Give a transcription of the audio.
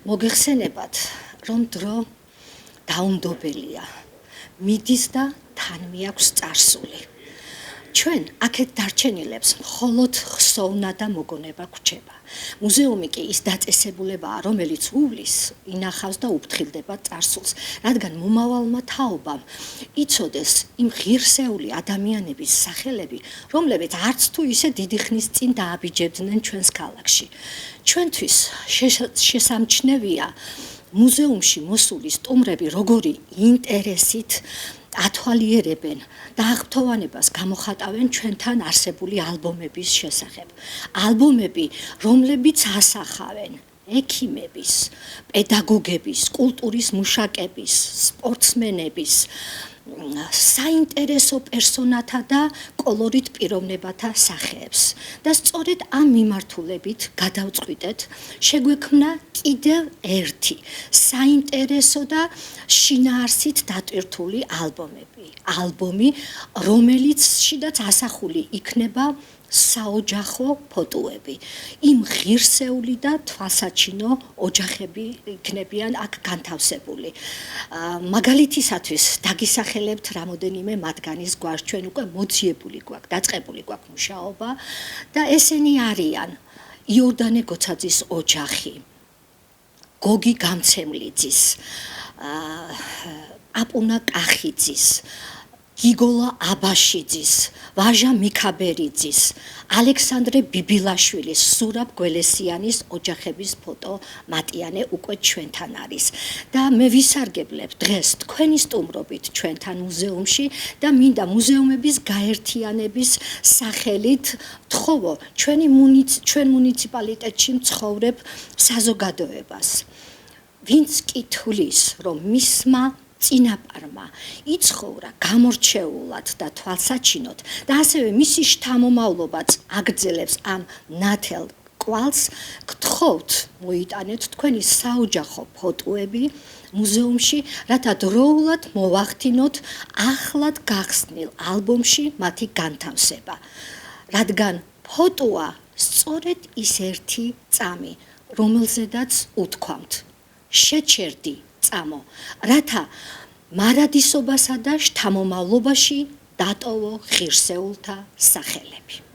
მოგეხსენებათ, რომ დრო დაუნდობელია, მიდის და თან მიაქვს წარსული. ჩვენ აქეთ დარჩენილებს მხოლოდ ხსოვნა და მოგონება გვჩება. მუზეუმი კი ის დაწესებულებაა, რომელიც უვლის, ინახავს და უფრთხილდება წარსულს, რადგან მომავალმა თაობამ იცოდეს იმ ღირსეული ადამიანების სახელები, რომლებიც არც თუ ისე დიდი ხნის წინ დააბიჯებდნენ ჩვენს ქალაქში. ჩვენთვის შესამჩნევია მუზეუმში მოსული სტუმრები როგორი ინტერესით ათვალიერებენ და აღფრთოვანებას გამოხატავენ ჩვენთან არსებული ალბომების შესახებ. ალბომები, რომლებიც ასახავენ ექიმების, პედაგოგების, კულტურის მუშაკების, სპორტსმენების, საინტერესო პერსონათა და კოლორიტ პიროვნებათა სახეებს. და სწორედ ამ მიმართულებით გადავწყვიტეთ შეგვექმნა კიდევ ერთი საინტერესო და შინაარსით დატვირთული ალბომი, რომელიც შიდაც ასახული იქნება საოჯახო ფოტოები. იმ ღირსეული და თვალსაჩინო ოჯახები იქნებიან აქ განთავსებული. მაგალითისათვის დაგისახელებთ რამოდენიმე მათგანის გვარს, ჩვენ უკვე მოძიებული გვაქვს, დაწყებული გვაქვს მუშაობა და ესენი არიან იორდანე გოცაძის ოჯახი, გოგი გამცემლიძის, აპუნა კახიძის, გიგოლა აბაშიძის, ვაჟა მიქაბერიძის, ალექსანდრე ბიბილაშვილის, სურაბ გველესიანის ოჯახების ფოტო მატიანე უკვე ჩვენთან არის. და მე ვისარგებლებ დღეს თქვენი სტუმრობით ჩვენთან მუზეუმში და მინდა მუზეუმების გაერთიანების სახელით თხოვო ჩვენ მუნიციპალიტეტში მცხოვრებ საზოგადოებას, ვინც კი თulis, რომ მისმა წინაპარმა იცხოვრა გამორჩეულად და თვალსაჩინოდ და ასევე მისი შთამომავლობაც აგრძელებს ამ ნათელ კვალს, გთხოვთ მოიტანეთ თქვენი საოჯახო ფოტოები მუზეუმში, რათა დროულად მოვახდინოთ ახლად გახსნილ ალბომში მათი განთავსება. რადგან ფოტოა სწორედ ის ერთი წამი, რომელზედაც უთქვამთ შეჩერდი წამო, რათა მარადისობასა და შთამომავლობაში დატოვო ღირსეულთა სახელები.